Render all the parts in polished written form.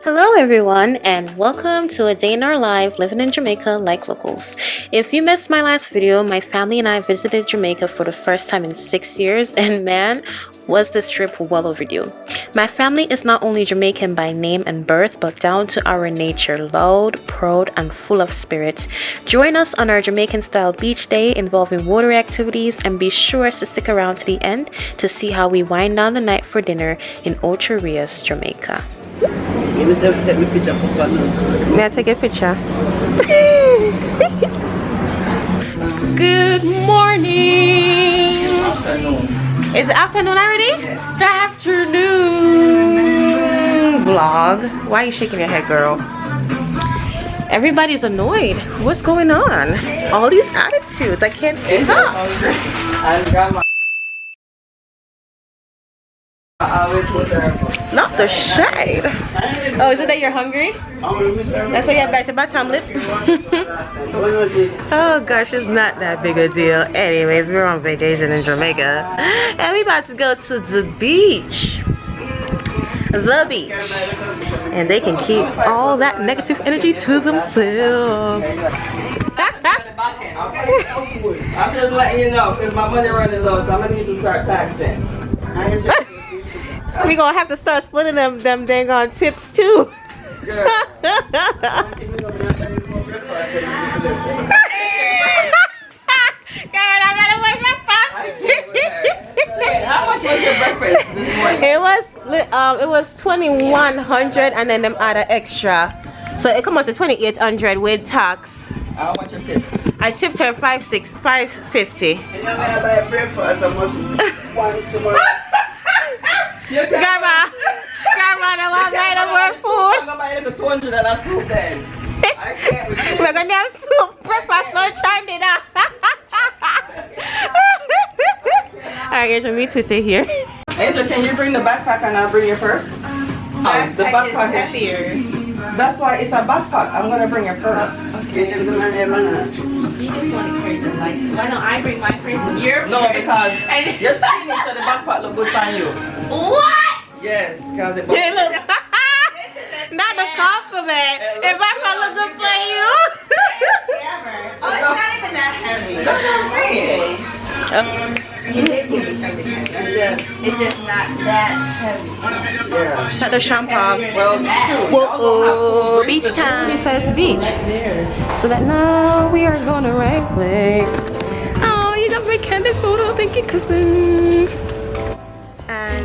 Hello everyone and welcome to a day in our life living in Jamaica like locals. If you missed my last video, my family and I visited Jamaica for the first time in 6 years, and man, was this trip well overdue. My family is not only Jamaican by name and birth, but down to our nature, loud, proud and full of spirit. Join us on our Jamaican style beach day involving water activities, and be sure to stick around to the end to see how we wind down the night for dinner in Ocho Rios, Jamaica. May I take a picture? Good morning. Is it afternoon already? Yes. The afternoon vlog. Why are you shaking your head, girl? Everybody's annoyed. What's going on? All these attitudes. I can't keep up. Not the shade. Oh, is it that you're hungry? That's why you have back to bottom lip. Oh gosh, it's not that big a deal. Anyways, we're on vacation in Jamaica and we about to go to the beach. The beach. And they can keep all that negative energy to themselves. I'm just letting you know because my money running low, so I'm gonna need to start taxing. We gonna have to start splitting them dang on tips too. Yeah. How much was your breakfast this morning? It was 2,100 and then them other extra, so it come out to 2,800 with tax. How much you tip? I tipped her 550. And you're gonna buy breakfast. I must want some more. Grandma, don't want to buy no more food. I'm gonna buy like a $200 soup then. I can't with you. We're gonna have soup, breakfast, lunch, and dinner. Alright, Angel, me too, stay here. Angel, can you bring the backpack and I'll bring your purse? The backpack is heavier. That's why it's a backpack. I'm gonna bring your purse. Okay. You just want to carry the lights. Why don't I bring my purse and your purse? No, because you're skinny, so the backpack look good on you. What? Yes, because it Hey, look. Not the compliment. The backpack look good for you. Oh, it's not even that heavy. That's what I'm saying. You did give me something heavy. Yeah. It's just not that heavy. Yeah. Not the champagne. Well, Whoa, beach time. It says beach. So that now we are going the right way. Oh, you got my candid photo. Thank you, cousin.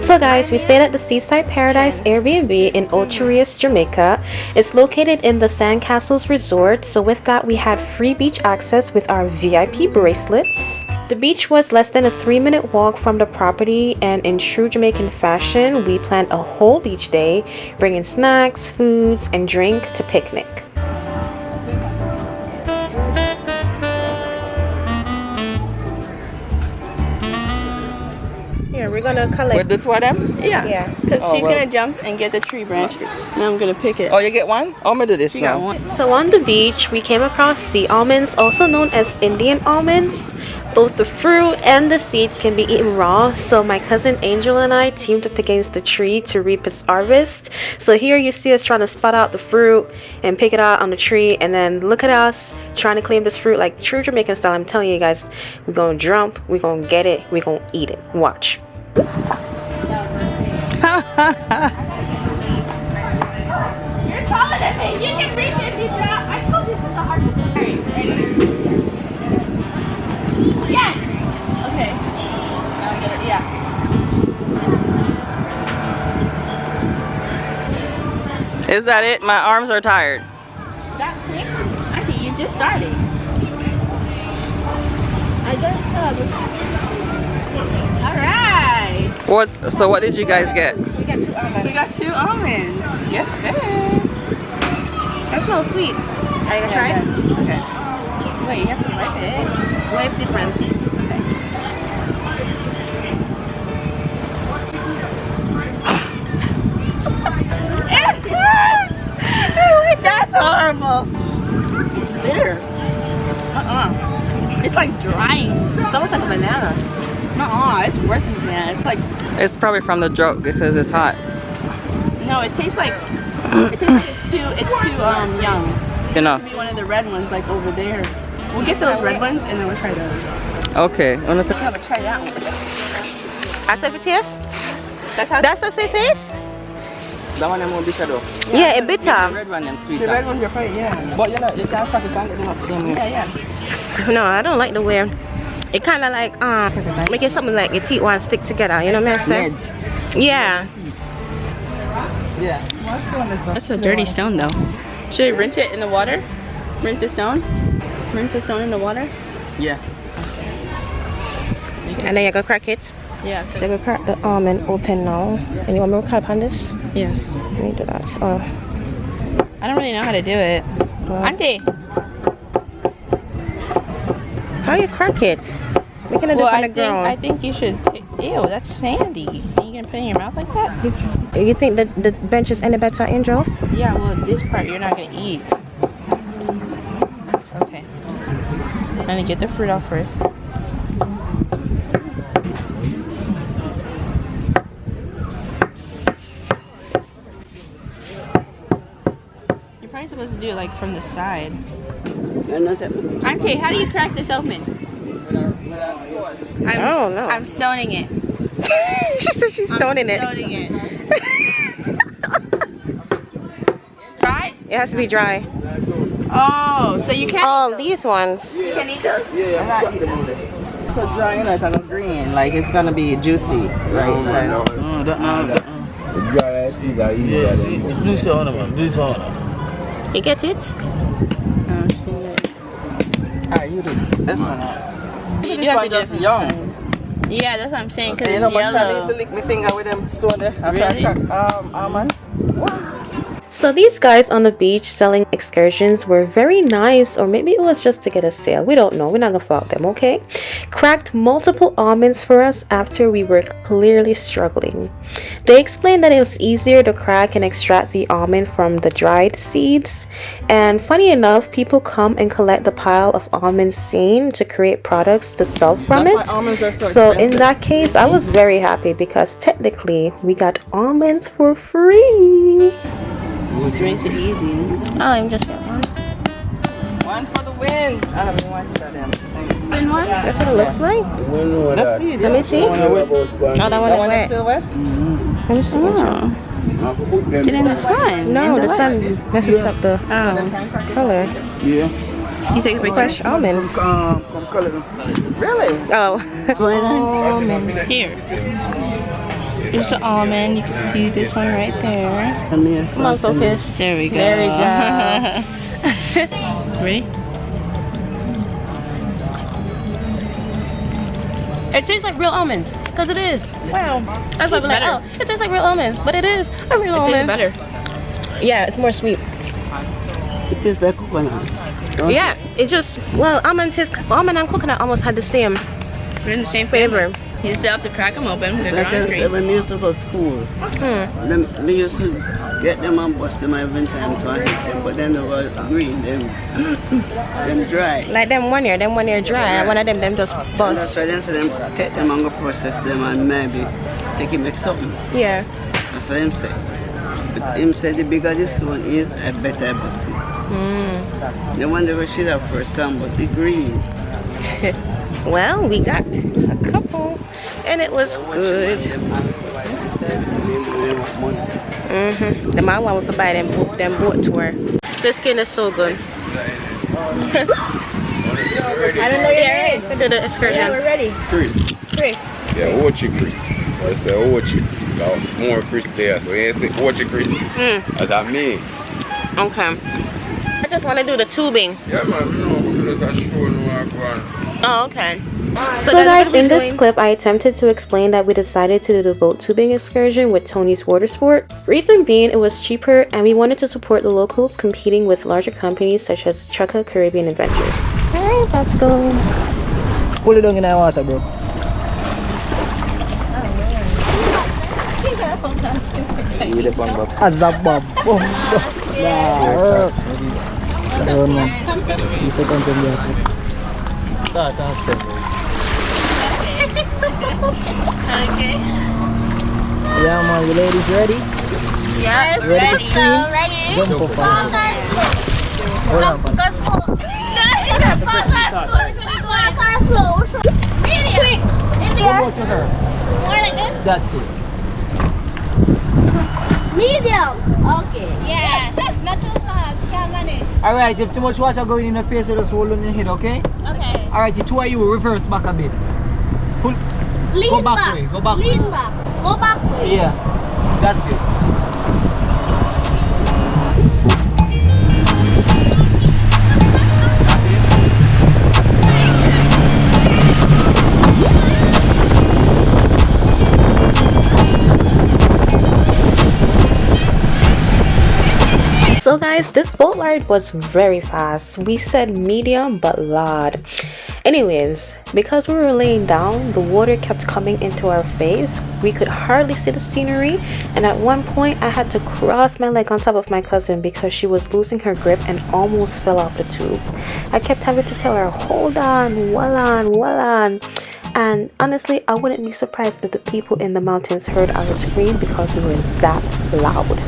So guys, we stayed at the Seaside Paradise Airbnb in Ocho Rios, Jamaica. It's located in the Sandcastles Resort, so with that we had free beach access with our VIP bracelets. The beach was less than a 3-minute walk from the property, and in true Jamaican fashion, we planned a whole beach day, bringing snacks, foods, and drink to picnic. We're gonna collect. With the two of them? Yeah. Because she's going to jump and get the tree branch. And I'm going to pick it. Oh, you get one? I'm gonna do this She now. got one. So on the beach, we came across sea almonds, also known as Indian almonds. Both the fruit and the seeds can be eaten raw, so my cousin Angel and I teamed up against the tree to reap its harvest. So here you see us trying to spot out the fruit and pick it out on the tree, and then look at us trying to claim this fruit like true Jamaican style. I'm telling you guys, we're gonna jump, we're gonna get it, we're gonna eat it. Watch. You're taller than me. You can reach it if you drop. I told you this is a hard to carry. Ready? Yes! Okay. Now I get it. Yeah. Is that it? My arms are tired. That quick? Actually, you just started. I guess Alright. So what did you guys get? We got 2 almonds. We got 2 almonds. Yes, sir. That smells sweet. Are you gonna try it? Okay. Wait, you have to wipe it. Wipe difference. That's horrible. It's bitter. It's like drying. It's almost like a banana. It's worse than that. It's like It's probably from the drought because it's hot. No, it tastes like It tastes like it's too young. You know. It should be one of the red ones like over there. We'll get those red ones and then we'll try those. Okay. Yeah, but try that one. As if it tastes? That's how That's what it tastes? That one is more bitter though. Yeah, it bitter. The red one is sweeter. the red ones are probably, yeah. But you know, you can't pack it and get them up the same way. Yeah, yeah. No, I don't like the way it kind of like make it something like your teeth want to stick together. You know what I'm saying? Yeah. Yeah. That's a dirty stone though. Should I rinse it in the water? Rinse the stone? Rinse the stone in the water? Yeah. And then you go crack it. Yeah. So you go crack the almond open now. And you want me to cut upon this? Yes. Let me do that. Oh. I don't really know how to do it. Auntie! How you crack it? We can do it on the ground. I think you should ew, that's sandy. Are you gonna put it in your mouth like that? You think that the bench is any better, Angel? Yeah, well this part you're not gonna eat. Okay. I'm gonna get the fruit off first. You're probably supposed to do it like from the side. Auntie, how do you crack this open? I don't know. I'm stoning it. She said she's stoning it. Stoning it. Dry? It has to be dry. Oh, so you can't. Oh, these ones. You can eat those? It's so dry, you know, it's gonna go green. Like it's gonna be juicy, right? Yeah, see, do this on man. Do this on. You get it? Ah, you do this one. You This have one to just do it. young. Yeah, that's what I'm saying, because You it's know, much time I yellow. used to lick my finger with them stone there. I try to Really? crack almond. So these guys on the beach selling excursions were very nice, or maybe it was just to get a sale. We don't know. We're not gonna fault them, okay? Cracked multiple almonds for us after we were clearly struggling. They explained that it was easier to crack and extract the almond from the dried seeds. And funny enough, people come and collect the pile of almonds seen to create products to sell from That's it. why almonds are so So in expensive. that case, I was very happy because technically we got almonds for free. Drinks it easy. Oh, I'm just getting one. One for the win. I haven't wanted them. And one? That's what it looks like. Let's see. Let me see. Oh, that one That is one is wet. still wet? Let me see. Oh. Get in the sun. No, in the light. sun messes up the Oh. color. Yeah. You take a picture? Fresh almonds. Come color. Really? Oh. Almond. Here. Here's the almond. You can see this one right there. Come on, focus. There we go. There we go. Ready? It tastes like real almonds, because it is. Wow. That's why I'm like, oh, it tastes like real almonds, but it is a real It tastes almond. better. Yeah, it's more sweet. It tastes like coconut. Yeah, it just, well, almond and coconut almost had the same We're in the same flavor. You still have to crack them open. They're Like I green. said, when we used to go to school, we used to get them and bust them every time to hit them, but then they were green, them dry. Like them one year dry, and one of them just And that's bust. why they say them take them and go process them and maybe take it make something. Yeah. That's what him say. But him say the bigger this one is, I better I bust it. The one that we should have first time was the green. Well, we got a couple, and it was good. The man want to buy them boat tour. The skin is so good. I don't know you're ready. We do the excursion. Yeah, we're ready. Chris. Chris. Yeah, Ocho Chris. That's the Ocho. Got more Chris there, so you say Ocho Chris. That's me. Okay. I just want to do the tubing. Yeah, man, no, because I sure know I'm going. Oh, okay. So guys, in this clip, I attempted to explain that we decided to do the boat tubing excursion with Tony's Water Sport. Reason being, it was cheaper and we wanted to support the locals competing with larger companies such as Chukka Caribbean Adventures. Alright, let's go. Pull it down in the water, bro. Azabab. Okay. Yeah, man, you ladies ready? Yeah. Ready for scream? Ready? Jump up. Hold on, man. Go slow. Medium. Quick. How about your hair? More like this? That's it. Medium. Okay. Yeah. Not too fast. Can't manage. Alright, if too much water going in the face, you just hold on your head, okay? Okay. Alright, the two of you reverse back a bit. Pull. Lean Go back way. Go back way. Lean back. Go back way. Yeah. That's good. That's it. So guys, this boat ride was very fast. We said medium, but Lord. Anyways, because we were laying down, the water kept coming into our face. We could hardly see the scenery, and at one point I had to cross my leg on top of my cousin because she was losing her grip and almost fell off the tube. I kept having to tell her, hold on, well on. And honestly, I wouldn't be surprised if the people in the mountains heard our scream because we were that loud.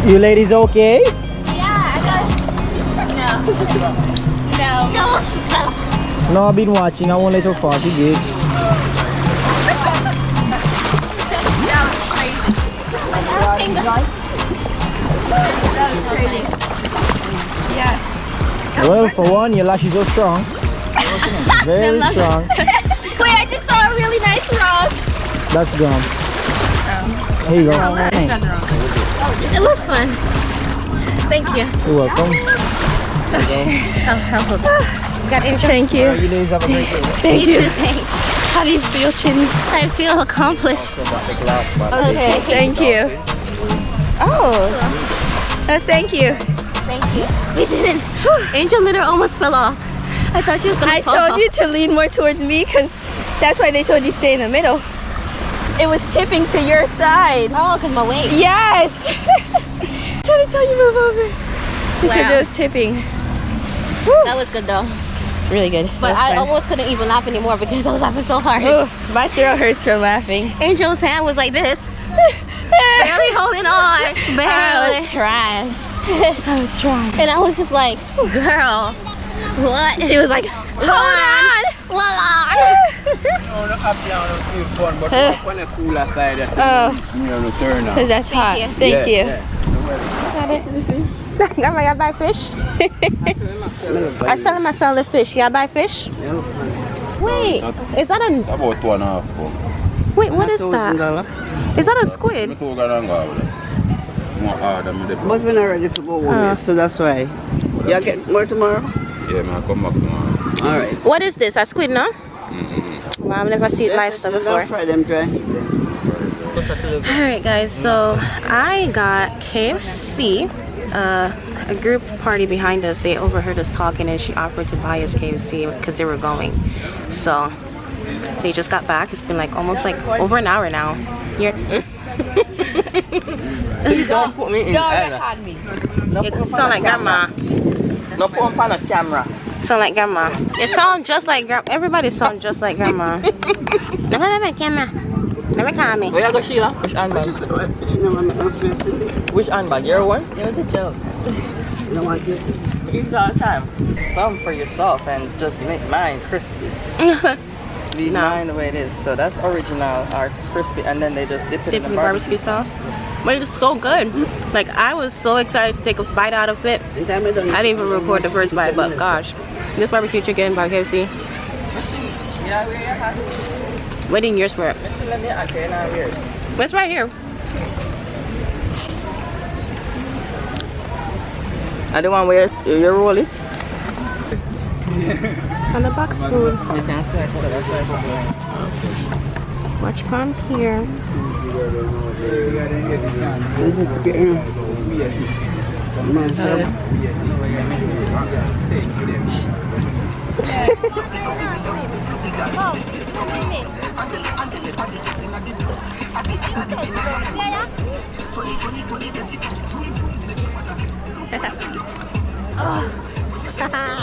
You ladies okay? Yeah, I got. No. No, I've been watching. I won't let her fall. You good? Yes. Well, for one, your lashes are strong. Very strong. Wait, I just saw a really nice rock. That's gone. Here you go. It looks fun. Thank you. You're welcome. Got intro. Thank you. You ladies have a great day. Thank you. Thanks. How do you feel, Chinny? I feel accomplished. Okay, thank you. Oh. Thank you. Thank you. We didn't. Angel literally almost fell off. I thought she was gonna fall off. I told you to lean more towards me because that's why they told you stay in the middle. It was tipping to your side. Oh, because my weight. Yes. Trying to tell you move over because it was tipping. Woo. That was good though. Really good. But I almost couldn't even laugh anymore because I was laughing so hard. Ooh, my throat hurts from laughing. Angel's hand was like this. Barely holding on. Barely. I was trying. And I was just like, girl, what? She was like, hold on. Because that's hot. Thank you. Grandma, y'all buy fish? I selling myself the fish. Y'all buy fish? Wait, is that a... It's about 2.5. Wait, what is that? Is that a squid? But we're not ready to go home, so that's why. Y'all get more tomorrow? Yeah, man, come back tomorrow. Alright. What is this? A squid, no? Well, I've never seen live stuff before. Fry them dry. Alright guys, so I got KFC. A group party behind us, they overheard us talking and she offered to buy us KFC because they were going. So they just got back. It's been like almost like over an hour now. You're Don't put me in. you sound like grandma. No put on the camera. Sound like grandma. It sounds just like grandma. Everybody sounds just like grandma. No, camera. Never call me. Where you go, Sheila? Which handbag? Which handbag? Your one? It was a joke. You don't want this? Eat all the time. Some for yourself and just make mine crispy. Leave mine the way it is. So that's original, our crispy, and then they just dip it in the barbecue sauce. But it's so good. Like, I was so excited to take a bite out of it. I didn't even record the first bite, but gosh. This barbecue chicken by KFC. Yeah, where your hat? Waiting yours for it. It's right here. And the one where you roll it? And the box food. You can slice it. Watch from here.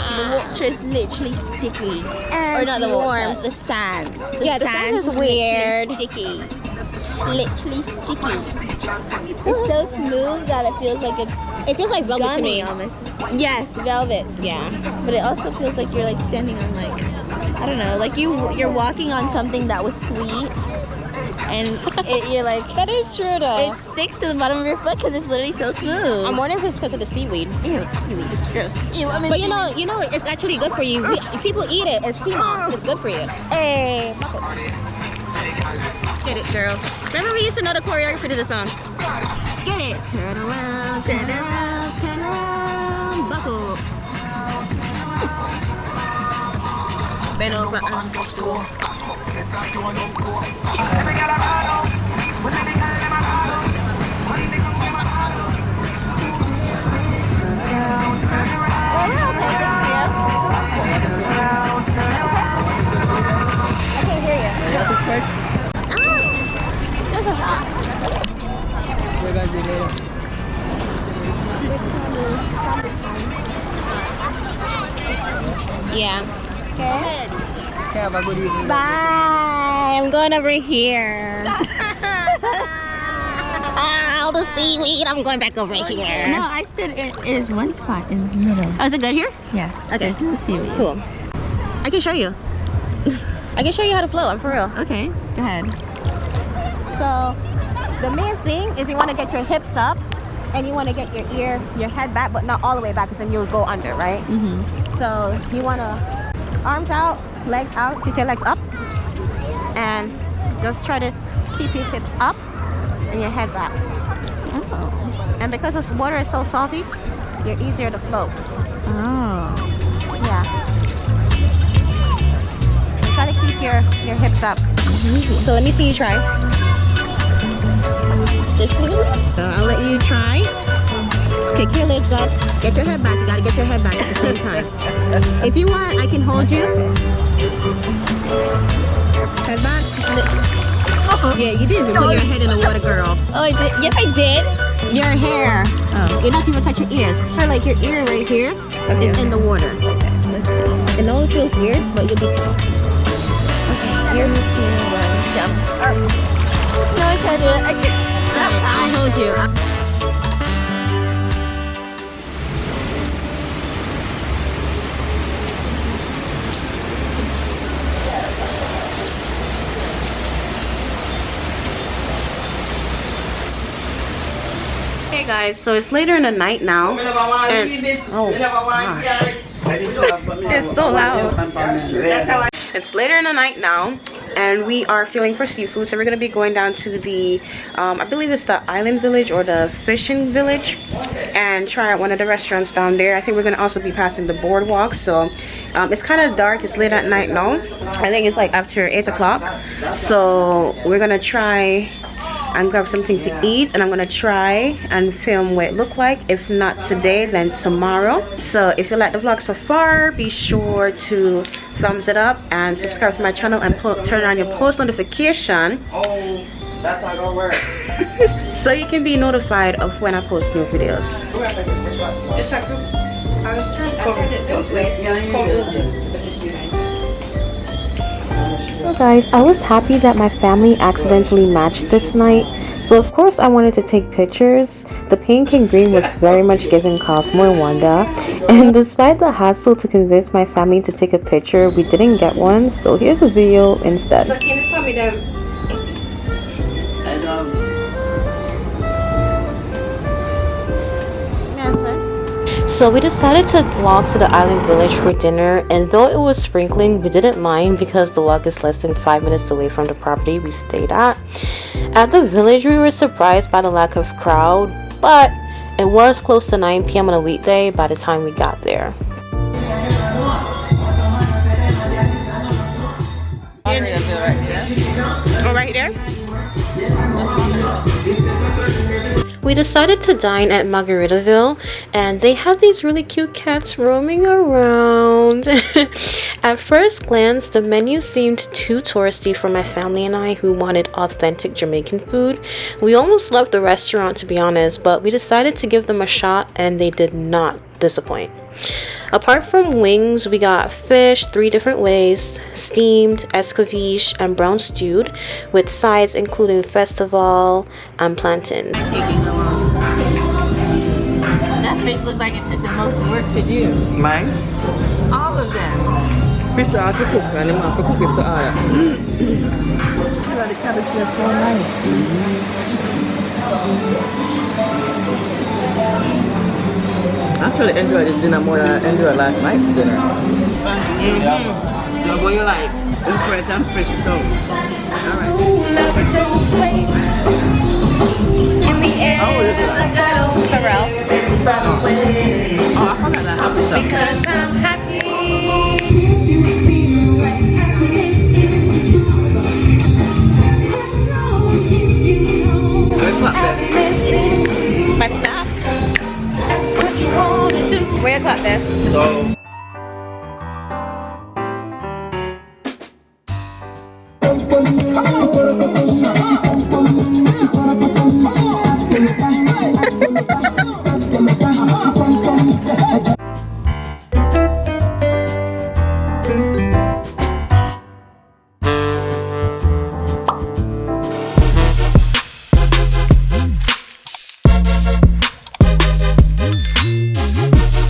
The water is literally sticky. And or not the warm. water, the sand. Yeah, the sand is weird. Sticky. Literally sticky. It's so smooth that it feels like it's It feels like velvet to me. almost. Yes, velvet. Yeah. But it also feels like you're like standing on like, I don't know, like you're walking on something that was sweet. And you're like, That is true though. it sticks to the bottom of your foot because it's literally so smooth. I'm wondering if it's because of the seaweed. Ew, it's seaweed. It's gross. Ew, I mean, But you know, it's actually good for you. People eat it as sea moss. It's good for you. Hey, get it, girl. Remember we used to know the choreography to the song. Get it. Turn around, turn around, turn around. Buckle. Bend over. Yeah. Okay. Have a good evening. Bye. I'm going over here. All the seaweed. I'm going back over here. no, I stood. There's one spot in the middle. Oh, is it good here? Yes. Okay. There's no seaweed. Cool. I can show you. I can show you how to float. I'm for real. Okay, go ahead. So the main thing is you want to get your hips up and you want to get your head back, but not all the way back because then you'll go under, right? Mm-hmm. So you want to arms out, legs out, keep your legs up, and just try to keep your hips up and your head back. Oh. And because this water is so salty, you're easier to float. Oh. Yeah. Try to keep your hips up. So let me see you try. This way. So I'll let you try. Kick your legs up. Get your head back. You gotta get your head back at the same time. If you want, I can hold you. Head back. Yeah, you didn't even put your head in the water, girl. Oh, I did. Yes, I did. Your hair. Oh. It doesn't even touch your ears. Kind of like your ear right here is in the water. Okay, let's see. I know it feels weird, but you'll be fine. Okay, here to jump. No, I can't do it. I can't. I'll hold you. Hey guys, so it's later in the night now, and oh gosh, it's so loud. It's later in the night now, and we are feeling for seafood, so we're gonna be going down to the I believe it's the island village or the fishing village, and try out one of the restaurants down there. I think we're gonna also be passing the boardwalk, so it's kind of dark. It's late at night now. I think it's like after 8 o'clock, so we're gonna try and grab something to eat, and I'm gonna try and film what it looked like. If not today, then tomorrow. So if you like the vlog so far, be sure to thumbs it up and subscribe to my channel and turn on your post notification. Oh, that's not gonna work. So you can be notified of when I post new videos. Just have to. I turned it this way. Well guys, I was happy that my family accidentally matched this night, so of course I wanted to take pictures. The pink and green was very much giving Cosmo and Wanda, and despite the hassle to convince my family to take a picture, we didn't get one, so here's a video instead. So can you tell me them? So we decided to walk to the island village for dinner, and though it was sprinkling, we didn't mind because the walk is less than 5 minutes away from the property we stayed at. At the village, we were surprised by the lack of crowd, but It was close to 9 p.m. on a weekday by the time we got there. Oh, right there? We decided to dine at Margaritaville, and they had these really cute cats roaming around. At first glance, the menu seemed too touristy for my family and I, who wanted authentic Jamaican food. We almost left the restaurant, to be honest, but we decided to give them a shot, and they did not disappoint. Apart from wings, we got fish 3 different ways: steamed, escabeche, and brown stewed, with sides including festival and plantain. That fish looked like it took the most work to do. Mine? All of them. Fish are to cook and I'm to cook it to all. The cabbage is so nice. I actually enjoyed this dinner more than I enjoyed last night's dinner. You're going to like infrared and fish too. In the air.